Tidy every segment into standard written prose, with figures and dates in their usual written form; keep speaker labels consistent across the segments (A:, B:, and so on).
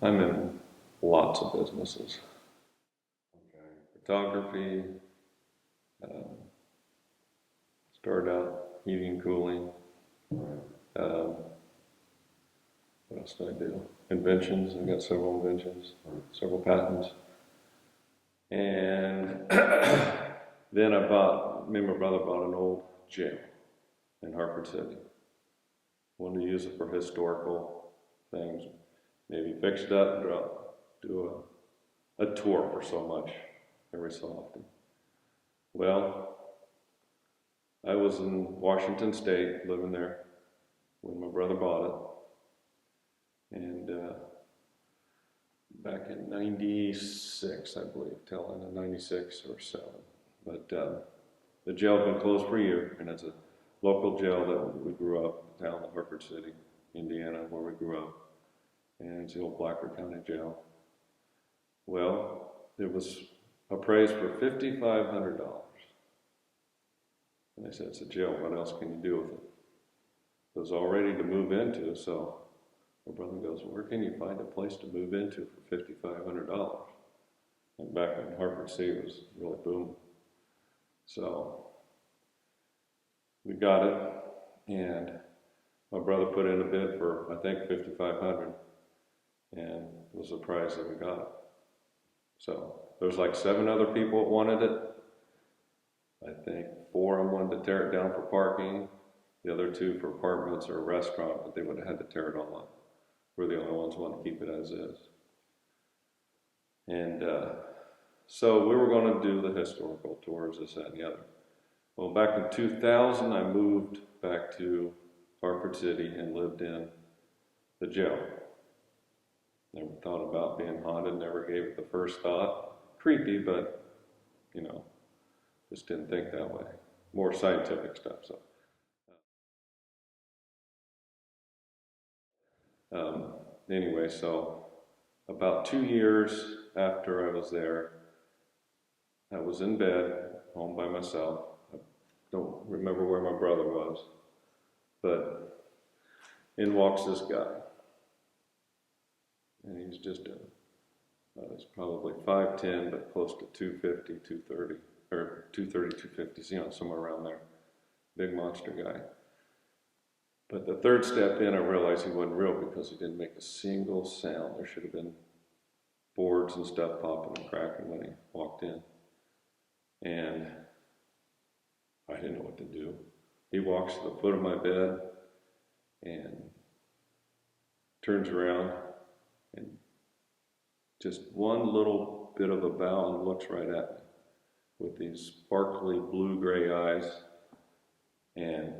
A: I'm in lots of businesses.
B: Okay.
A: Photography, um, started out heating and cooling.
B: Right.
A: Um, what else did I do? Inventions. I got several inventions,
B: Right.
A: several patents. And then me and my brother bought an old jail in Hartford City. Wanted to use it for historical things. Maybe fix it up, do a tour for so much every so often. Well, I was in Washington State, living there, when my brother bought it. And back in 96, I believe, tail end of 96 or 7. But the jail had been closed for a year, and it's a local jail that we grew up, down in Hartford City, Indiana, where we grew up. And it's the old Blackford County Jail. Well, it was appraised for $5,500. And they said, it's a jail, what else can you do with it? It was all ready to move into, so my brother goes, where can you find a place to move into for $5,500? And back when Hartford City was really booming. So we got it, and my brother put in a bid for, I think, $5,500, and it was the price that we got it. So there was like 7 other people that wanted it. I think 4 of them wanted to tear it down for parking, the other 2 for apartments or a restaurant, but they would have had to tear it all up. We're the only ones who want to keep it as is. And so we were going to do the historical tours, this, that, and the other. Well, back in 2000, I moved back to Hartford City and lived in the jail. Never thought about being haunted, never gave it the first thought. Creepy, but, you know, just didn't think that way. More scientific stuff. So, anyway, so about 2 years after I was there, I was in bed, home by myself. I don't remember where my brother was, but in walks this guy. And he's just he's probably 5'10", but close to 250, 230, or 230, 250, you know, somewhere around there. Big monster guy. But the third step in, I realized he wasn't real because he didn't make a single sound. There should have been boards and stuff popping and cracking when he walked in. And I didn't know what to do. He walks to the foot of my bed and turns around and just one little bit of a bow and looks right at me with these sparkly blue-gray eyes. And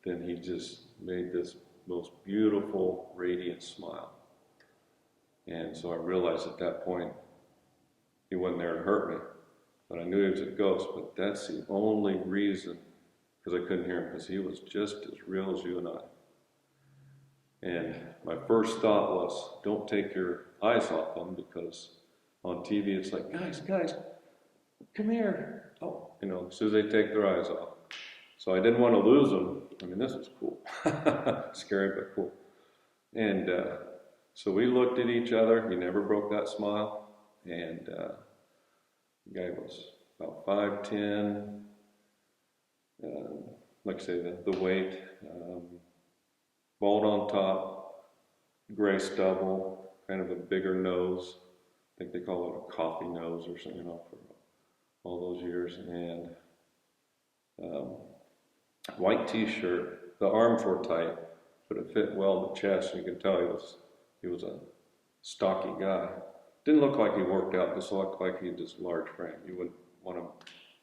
A: then he just made this most beautiful, radiant smile. And so I realized at that point he wasn't there to hurt me, but I knew he was a ghost. But that's the only reason, because I couldn't hear him, because he was just as real as you and I. And my first thought was, don't take your eyes off him, because on TV it's like, guys, come here. Oh, you know, as soon as they take their eyes off. So I didn't want to lose him. I mean, this was cool. Scary, but cool. And so we looked at each other. He never broke that smile. And the guy was about 5'10", like I say, the weight, bald on top, gray stubble, kind of a bigger nose. I think they call it a coffee nose or something, you know, for all those years. And white t-shirt. The arms were tight, but it fit well in the chest. You could tell he was a stocky guy. Didn't look like he worked out, just looked like he had this large frame. You wouldn't want to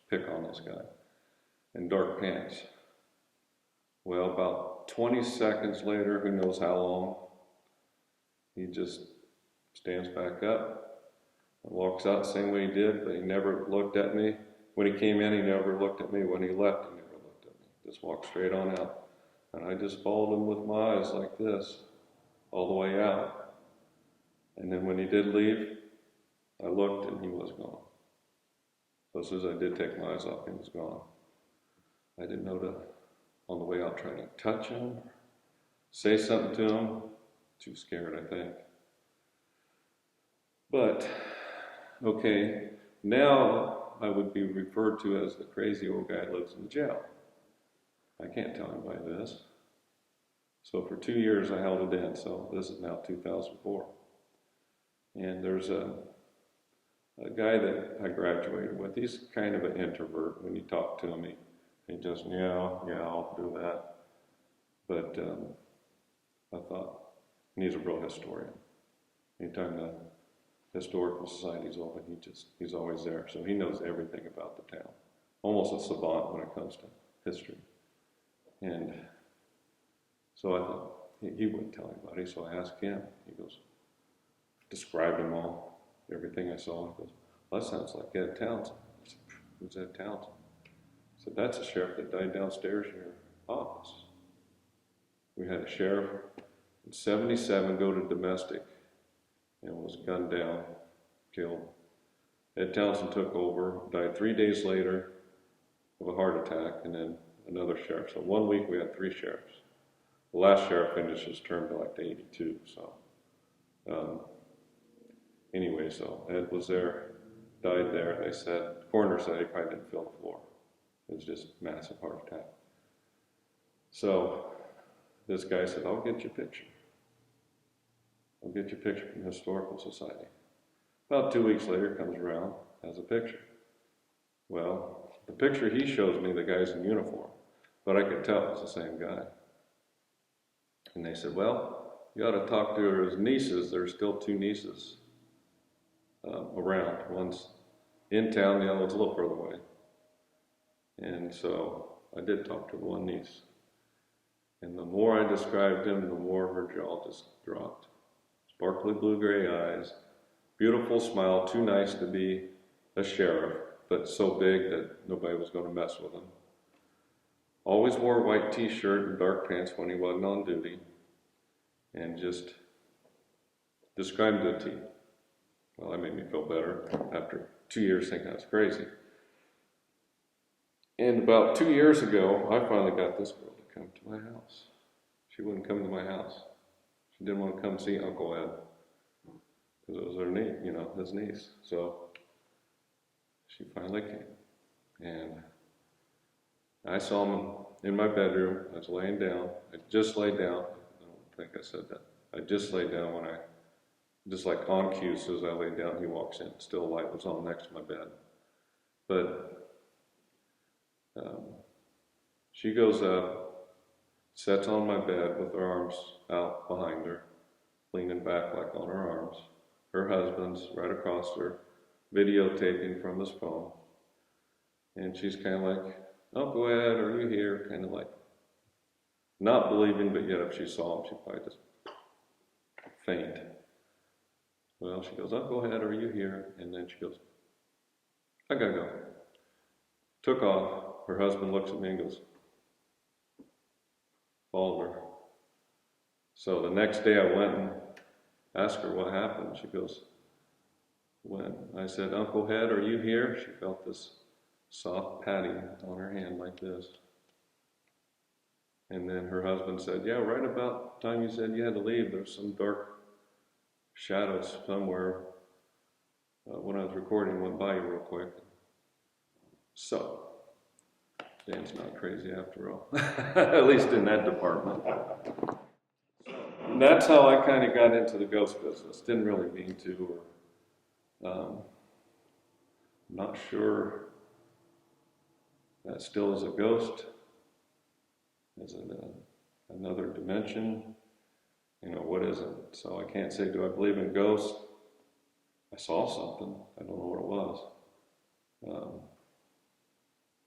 A: pick on this guy. And dark pants. Well, about 20 seconds later, who knows how long, he just stands back up and walks out the same way he did, but he never looked at me. When he came in, he never looked at me. When he left, he never looked at me. Just walked straight on out. And I just followed him with my eyes like this, all the way out. And then when he did leave, I looked and he was gone. So as soon as I did take my eyes off, he was gone. I didn't know to, on the way out, try to touch him, say something to him. Too scared, I think. But, okay, now I would be referred to as the crazy old guy who lives in the jail. I can't tell anybody this. So for 2 years I held it in, so this is now 2004. And there's a guy that I graduated with. He's kind of an introvert. When you talk to him, he just, yeah, I'll do that. But I thought, and he's a real historian. Anytime the historical society's open, he's always there. So he knows everything about the town. Almost a savant when it comes to history. And so I thought, he wouldn't tell anybody, so I asked him. He goes, described them all, everything I saw. He goes, well, that sounds like Ed Townsend. I said, who's Ed Townsend? I said, that's a sheriff that died downstairs in your office. We had a sheriff in 77 go to domestic and was gunned down, killed. Ed Townsend took over, died 3 days later of a heart attack, and then another sheriff. So 1 week we had 3 sheriffs. The last sheriff finished his term to like 82, so. Anyway, so Ed was there, died there. They said, the coroner said he probably didn't feel the floor. It was just massive heart attack. So this guy said, I'll get you a picture. I'll get you a picture from the Historical Society. About 2 weeks later, comes around, has a picture. Well, the picture he shows me, the guy's in uniform, but I could tell it's the same guy. And they said, well, you ought to talk to his nieces. There's still 2 nieces around. One's in town, the other one's a little further away. And so I did talk to one niece. And the more I described him, the more her jaw just dropped. Sparkly blue-gray eyes, beautiful smile, too nice to be a sheriff, but so big that nobody was going to mess with him. Always wore a white t-shirt and dark pants when he wasn't on duty, and just described to a T. Well, that made me feel better after 2 years thinking I was crazy. And about 2 years ago, I finally got this girl to come to my house. She wouldn't come to my house. She didn't want to come see Uncle Ed because it was her niece, his niece. So she finally came, and I saw him in my bedroom. I was laying down. I just laid down. I don't think I said that. I just laid down when just like on cue, as soon as I laid down, he walks in. Still a light was on next to my bed. But she goes up, sits on my bed with her arms out behind her, leaning back like on her arms. Her husband's right across her, videotaping from his phone. And she's kind of like, Uncle Ed, are you here? Kind of like, not believing, but yet if she saw him, she'd probably just faint. Well, she goes, Uncle Ed, are you here? And then she goes, I gotta go. Took off. Her husband looks at me and goes, followed her. So the next day I went and asked her what happened. She goes, when? I said, Uncle Ed, are you here? She felt this soft patting on her hand like this. And then her husband said, yeah, right about the time you said you had to leave, there's some dark shadows somewhere. When I was recording, went by you real quick. So, Dan's not crazy after all, at least in that department. And that's how I kind of got into the ghost business. Didn't really mean to, or not sure that still is a ghost. Is it another dimension? What is it? So I can't say, do I believe in ghosts? I saw something. I don't know what it was.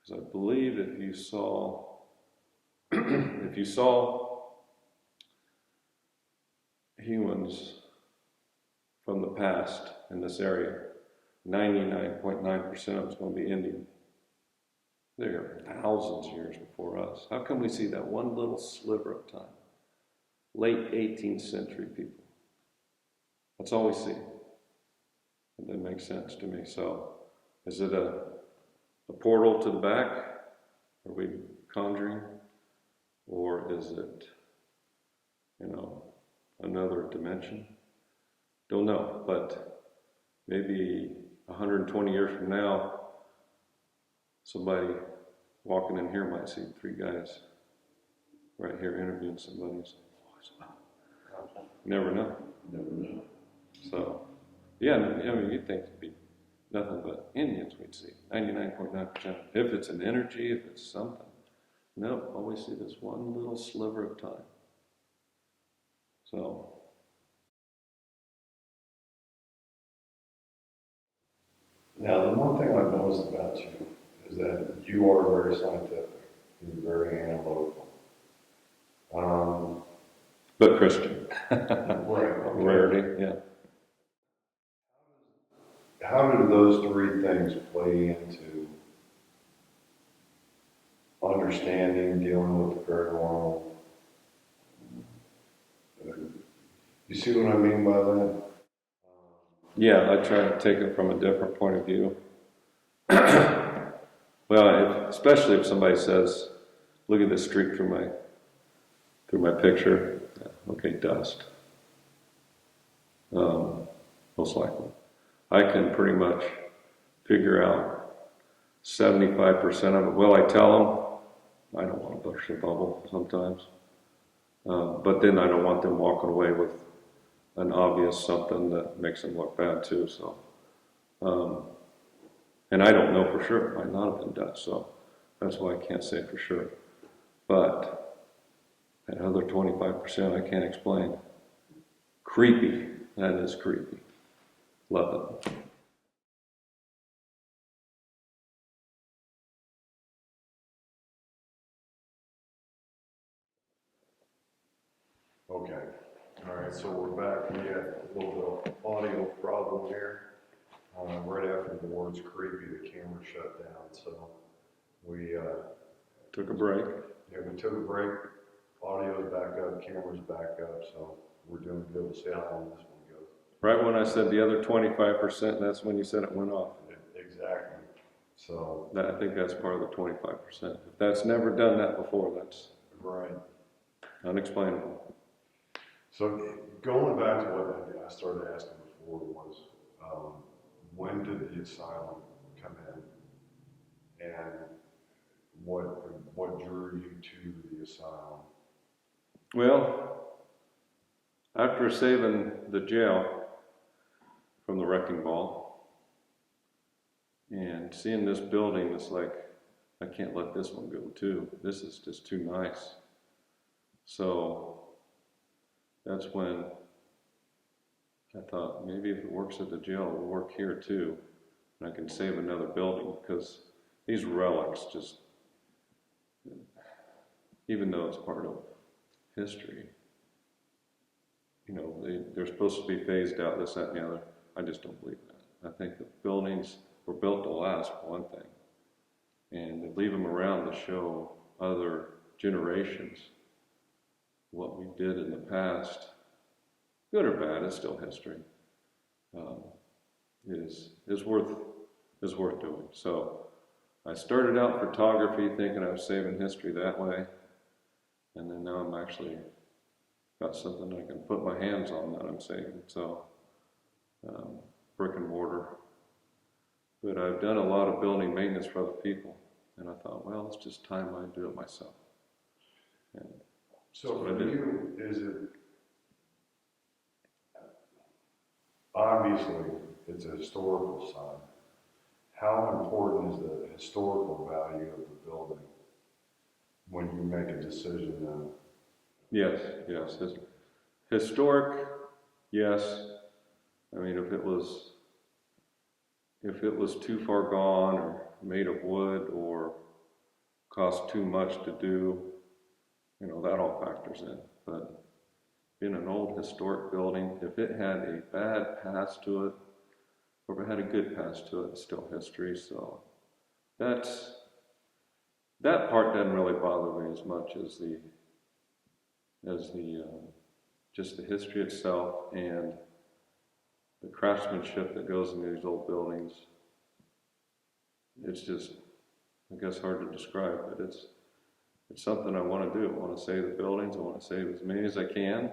A: Because I believe if you saw humans from the past in this area, 99.9% of it's going to be Indian. They're thousands of years before us. How come we see that one little sliver of time? Late 18th century people. That's all we see. It doesn't make sense to me. So, is it a portal to the back? Are we conjuring? Or is it, another dimension? Don't know. But maybe 120 years from now, somebody walking in here might see three guys right here interviewing somebody and say, never know.
B: Never know.
A: So, yeah, I mean, you'd think it'd be nothing but Indians we'd see, 99.9%. If it's an energy, if it's something. Nope, always see this one little sliver of time. So,
B: Now, the one thing I've noticed about you is that you are very scientific. You're very analytical.
A: but Christian.
B: Right. Okay.
A: Rarity, yeah.
B: How do those three things play into understanding, dealing with the paranormal? You see what I mean by that?
A: Yeah, I try to take it from a different point of view. Well, especially if somebody says, look at this streak through my picture. Yeah, okay, dust. Most likely. I can pretty much figure out 75% of it. Will I tell them? I don't want to burst a bubble sometimes. But then I don't want them walking away with an obvious something that makes them look bad too. So, and I don't know for sure. It might not have been dust, so that's why I can't say for sure. But that other 25% I can't explain. Creepy. That is creepy. Love it.
B: Okay. All right, so we're back. We had a little bit of audio problem here. Right after the words creepy, the camera shut down. So we
A: Took a break.
B: yeah, we took a break. Audio's back up, camera's back up, so we're doing good. We'll see how long this one goes.
A: Right when I said the other 25%, that's when you said it went off.
B: Exactly. So
A: I think that's part of the 25%. If that's never done that before, that's
B: right.
A: unexplainable.
B: So going back to what I started asking before was, when did the asylum come in, and what drew you to the asylum?
A: Well, after saving the jail from the wrecking ball and seeing this building, it's like, I can't let this one go too. This is just too nice. So that's when I thought, maybe if it works at the jail, it'll work here too. And I can save another building, because these relics just, even though it's part of history, you know, they're supposed to be phased out, this, that, and the other. I just don't believe that. I think the buildings were built to last, for one thing. And to leave them around to show other generations what we did in the past, good or bad, it's still history, is worth doing. So I started out photography thinking I was saving history that way, and then now I'm actually got something I can put my hands on that I'm saving. So brick and mortar. But I've done a lot of building maintenance for other people, and I thought, well, it's just time I do it myself. And
B: so for you, is it, obviously, it's a historical sign. How important is the historical value of the building when you make a decision then?
A: Yes. Historic, yes. I mean, if it was too far gone or made of wood or cost too much to do, you know, that all factors in. But in an old historic building, if it had a bad past to it, or if it had a good past to it, it's still history. So that part doesn't really bother me as much as the just the history itself and the craftsmanship that goes into these old buildings. It's just, I guess, hard to describe, but it's something I want to do. I want to save the buildings. I want to save as many as I can,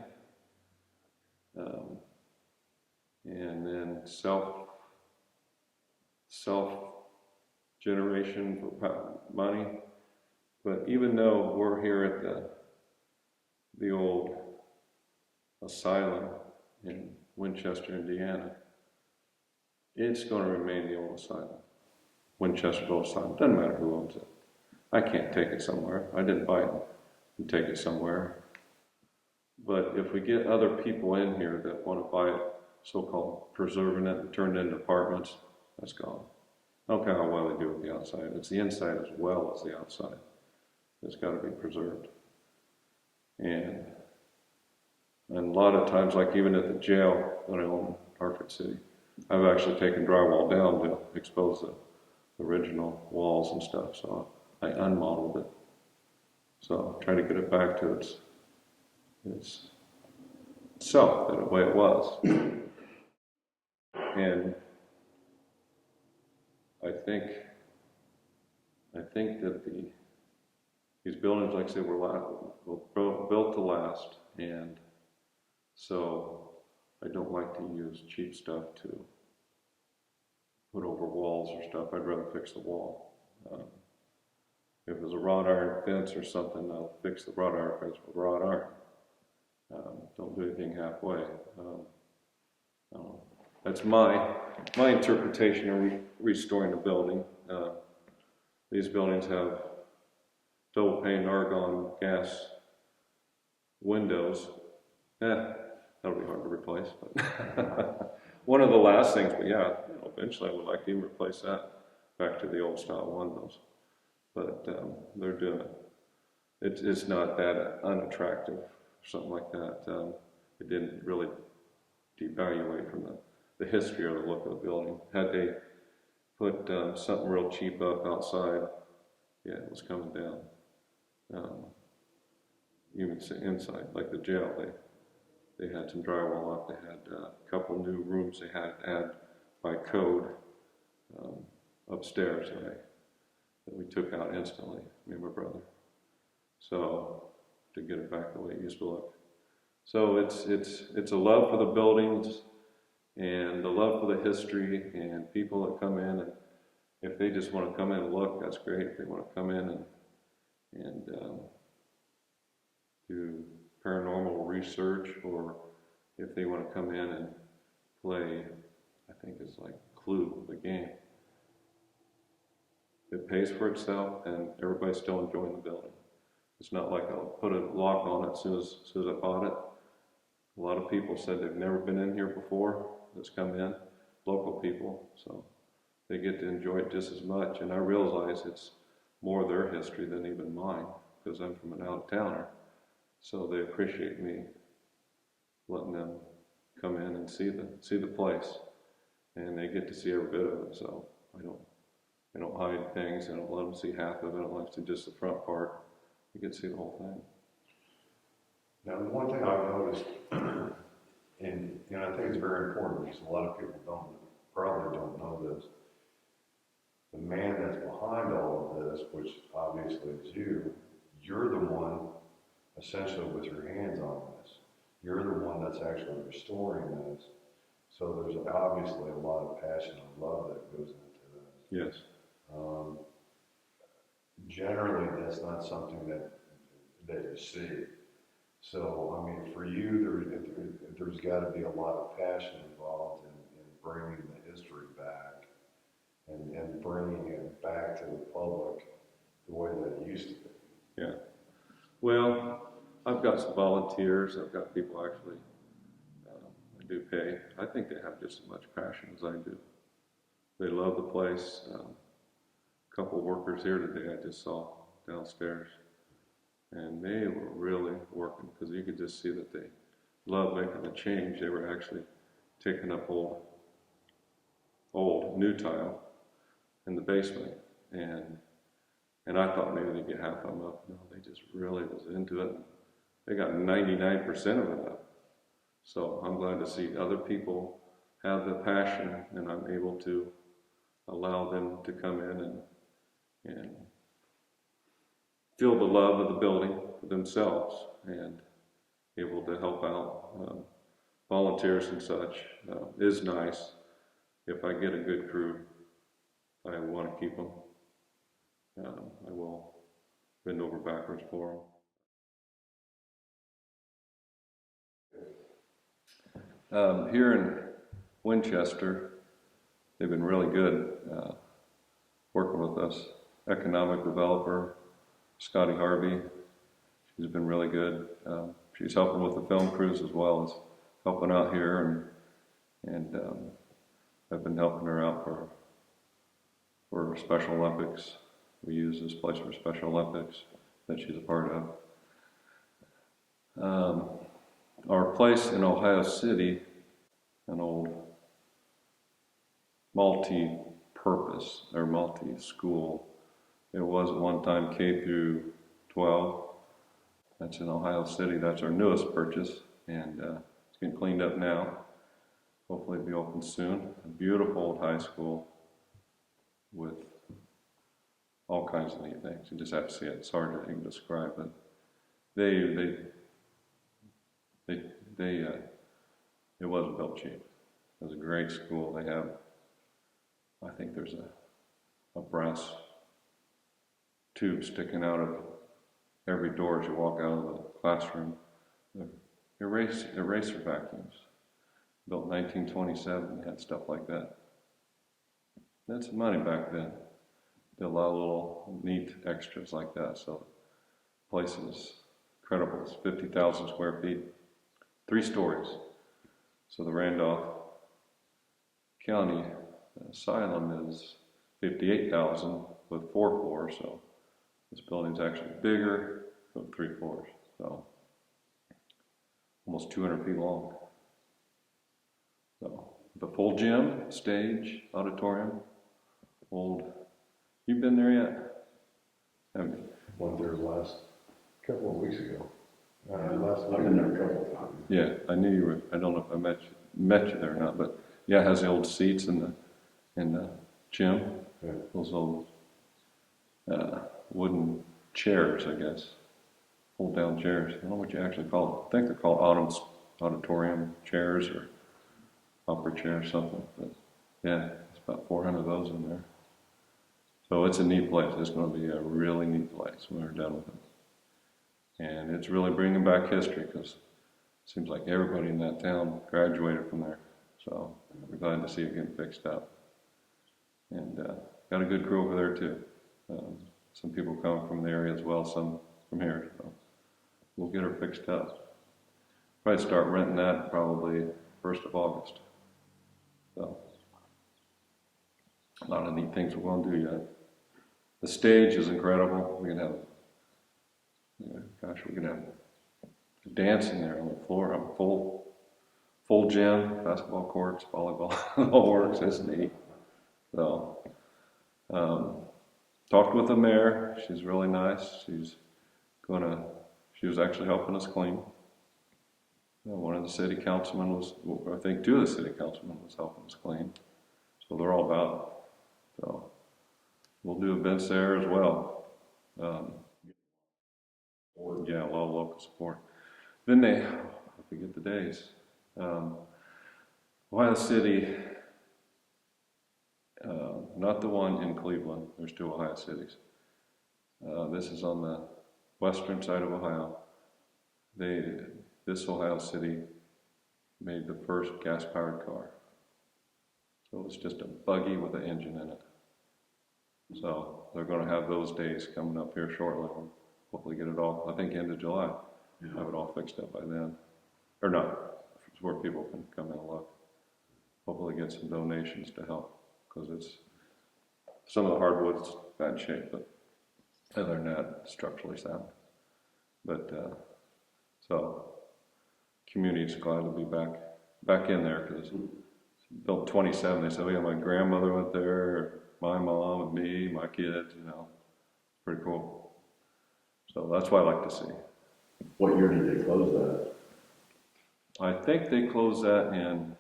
A: and then self-generation for money. But even though we're here at the old Asylum in Winchester, Indiana, it's going to remain the old Asylum. Winchesterville Asylum. Doesn't matter who owns it. I can't take it somewhere. I didn't buy it and take it somewhere. But if we get other people in here that want to buy it, so-called preserving it and turn it into apartments, that's gone. I don't care how well they do with the outside. It's the inside as well as the outside. It's got to be preserved. And a lot of times, like even at the jail that I own in Hartford City, I've actually taken drywall down to expose the original walls and stuff. So I unmodeled it. So try to get it back to its self, the way it was. And I think that these buildings, like I said, were built to last, and so I don't like to use cheap stuff to put over walls or stuff. I'd rather fix the wall. If it was a wrought iron fence or something, I'll fix the wrought iron fence with wrought iron. Don't do anything halfway. That's my interpretation of restoring the building. These buildings have double pane argon gas windows. That'll be hard to replace. But one of the last things, but yeah, eventually I would like to even replace that back to the old style windows. But they're doing it. It's not that unattractive or something like that. It didn't really devaluate from the history or the look of the building. Had they put something real cheap up outside, yeah, it was coming down. Even inside, like the jail, they had some drywall up. They had a couple new rooms they had to add by code upstairs that we took out instantly, me and my brother. So to get it back the way it used to look. So it's a love for the buildings and the love for the history and people that come in, and if they just want to come in and look, that's great. If they want to come in and do paranormal research, or if they want to come in and play, I think it's like Clue, the game. It pays for itself, and everybody's still enjoying the building. It's not like I'll put a lock on it as soon as I bought it. A lot of people said they've never been in here before that's come in, local people, so they get to enjoy it just as much. And I realize it's more their history than even mine, because I'm from an out-of-towner. So they appreciate me letting them come in and see the place, and they get to see every bit of it. So I don't hide things. I don't let them see half of it. I don't let them see just the front part. You get to see the whole thing.
B: Now, the one thing I've noticed, and I think it's very important because a lot of people probably don't know this. The man that's behind all of this, which obviously is you're the one essentially with your hands on this. You're the one that's actually restoring this. So there's obviously a lot of passion and love that goes into this.
A: Yes.
B: Generally, that's not something that you see. So, I mean, for you, there's got to be a lot of passion involved in bringing the history back and bringing it back to the public the way that it used to be.
A: Yeah. Well, I've got some volunteers. I've got people actually I do pay. I think they have just as much passion as I do. They love the place. A couple of workers here today I just saw downstairs, and they were really working because you could just see that they love making the change. They were actually taking up old new tile in the basement, and I thought maybe they'd get half of them up. No, they just really was into it. They got 99% of it up. So I'm glad to see other people have the passion, and I'm able to allow them to come in and feel the love of the building for themselves, and able to help out volunteers and such is nice. If I get a good crew, I want to keep them. I will bend over backwards for them. Here in Winchester, they've been really good working with us. Economic developer, Scotty Harvey, she's been really good. She's helping with the film crews as well as helping out here, and I've been helping her out for Special Olympics. We use this place for Special Olympics that she's a part of. Our place in Ohio City, an old multi-purpose or multi-school. It was at one time K through 12. That's in Ohio City. That's our newest purchase, and it's getting cleaned up now. Hopefully it'll be open soon. A beautiful old high school with all kinds of neat things. You just have to see it. It's hard to even describe, but it wasn't built cheap. It was a great school. They have, I think there's a brass tube sticking out of every door as you walk out of the classroom. Eraser vacuums. Built in 1927, they had stuff like that. That's some money back then. Did a lot of little neat extras like that. So the place is incredible. It's 50,000 square feet, 3 stories. So the Randolph County Asylum is 58,000 with 4 floors. So this building's actually bigger with 3 floors. So almost 200 feet long. So the full gym, stage, auditorium, old. You've been there yet? Haven't you?
B: Went there last couple of weeks ago.
C: I've been there a couple of times.
A: Yeah, I knew you were. I don't know if I met you there or not, but yeah, it has the old seats in the gym.
B: Yeah.
A: Those old wooden chairs, I guess, hold down chairs. I don't know what you actually call it. I think they're called auditorium chairs or upper chairs, something. But yeah, it's about 400 of those in there. So it's a neat place. It's going to be a really neat place when we're done with it. And it's really bringing back history because it seems like everybody in that town graduated from there. So we're glad to see it getting fixed up. And got a good crew over there too. Some people coming from the area as well, some from here. So we'll get her fixed up. Probably start renting that probably 1st of August. So a lot of neat things we're going to do yet. The stage is incredible. We can have, we can have dancing there on the floor. I'm full gym, basketball courts, volleyball, all works. It's neat. So, talked with the mayor. She's really nice. She was actually helping us clean. One of the city councilmen was, I think 2 of the city councilmen was helping us clean. So they're all about it. So we'll do events there as well. Yeah, a lot of local support. Then I forget the days. Ohio City, not the one in Cleveland. There's 2 Ohio cities. This is on the western side of Ohio. This Ohio City made the first gas-powered car. So it was just a buggy with an engine in it. So they're going to have those days coming up here shortly. We'll hopefully get it all, I think end of July, have it all fixed up by then. Or not, it's where people can come in and look. Hopefully get some donations to help, because it's, some of the hardwood's bad shape, but other than that, structurally sound. But, so, community's glad to be back in there, because built 27, they said, oh yeah, my grandmother went there, my mom and me, my kids, pretty cool. So that's what I like to see.
C: What year did they close that?
A: I think they closed that in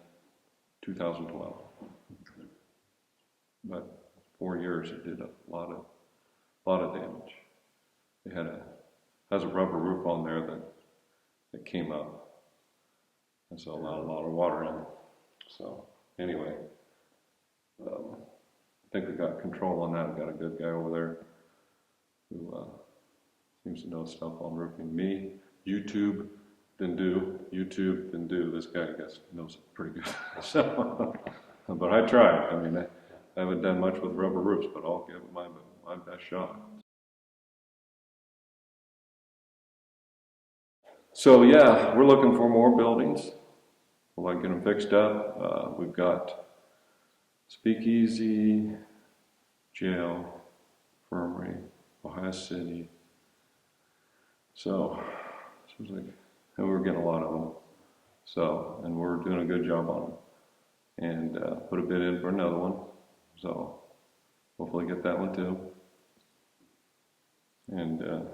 A: 2012. But 4 years, it did a lot of damage. It has a rubber roof on there that came up, and so a lot of water in it. So anyway, think we got control on that. We've got a good guy over there who seems to know stuff on roofing. Me, YouTube, then do. This guy, I guess, knows it pretty good. So, but I tried. I mean, I haven't done much with rubber roofs, but I'll give it my best shot. So yeah, we're looking for more buildings. We'd like to get them fixed up. We've got speakeasy, jail, infirmary, Ohio City. So, seems like we're getting a lot of them. So, and we're doing a good job on them. And put a bid in for another one. So, hopefully get that one too. And,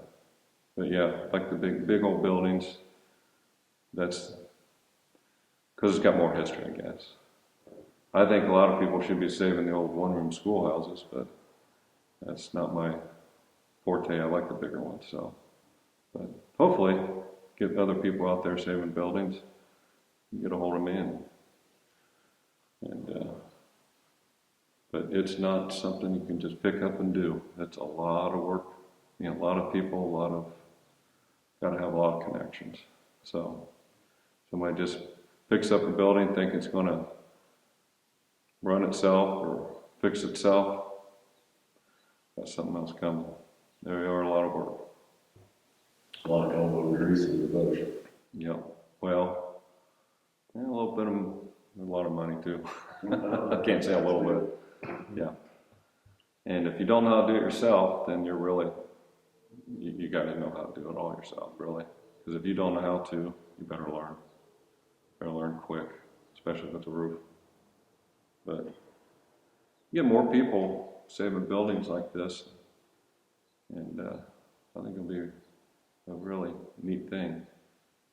A: but yeah, like the big old buildings, that's because it's got more history, I guess. I think a lot of people should be saving the old one-room schoolhouses, but that's not my forte. I like the bigger ones, so. But hopefully, get other people out there saving buildings, get a hold of me, and but it's not something you can just pick up and do. It's a lot of work. You know, a lot of people, got to have a lot of connections. So, somebody just picks up a building, think it's going to run itself or fix itself. Got something else coming. There are a lot of work.
C: A lot of elbow grease in the bush.
A: Yep. Well, yeah, a little bit of a lot of money too. I can't say a little bit. Yeah. And if you don't know how to do it yourself, then you're really you got to know how to do it all yourself, really. Because if you don't know how to, you better learn. Better learn quick, especially with the roof. But you get more people saving buildings like this, and I think it'll be a really neat thing.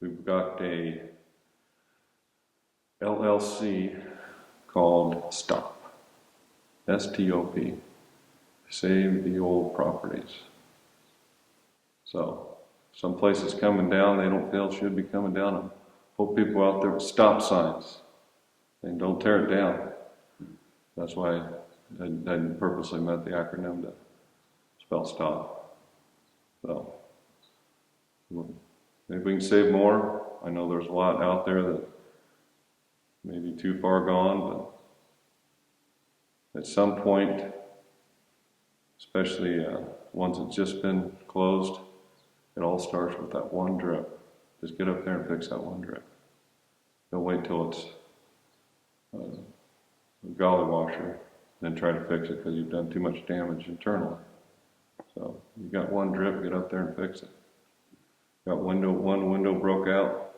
A: We've got a LLC called STOP, S-T-O-P, Save the Old Properties. So, some places coming down they don't feel should be coming down. And hope people out there with stop signs and don't tear it down. That's why I purposely meant the acronym to spell stop. So, maybe we can save more. I know there's a lot out there that may be too far gone, but at some point, especially ones that's just been closed, it all starts with that one drip. Just get up there and fix that one drip. Don't wait till it's a golly washer, then try to fix it because you've done too much damage internally. So you got one drip, get up there and fix it. Got one window broke out,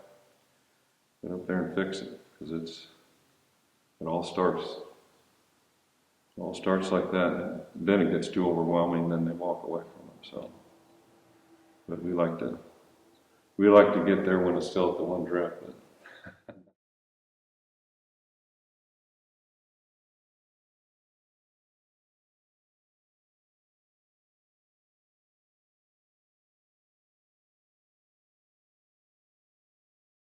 A: get up there and fix it because it all starts like that. And then it gets too overwhelming, then they walk away from it. So, but we like to get there when it's still at the one drip. But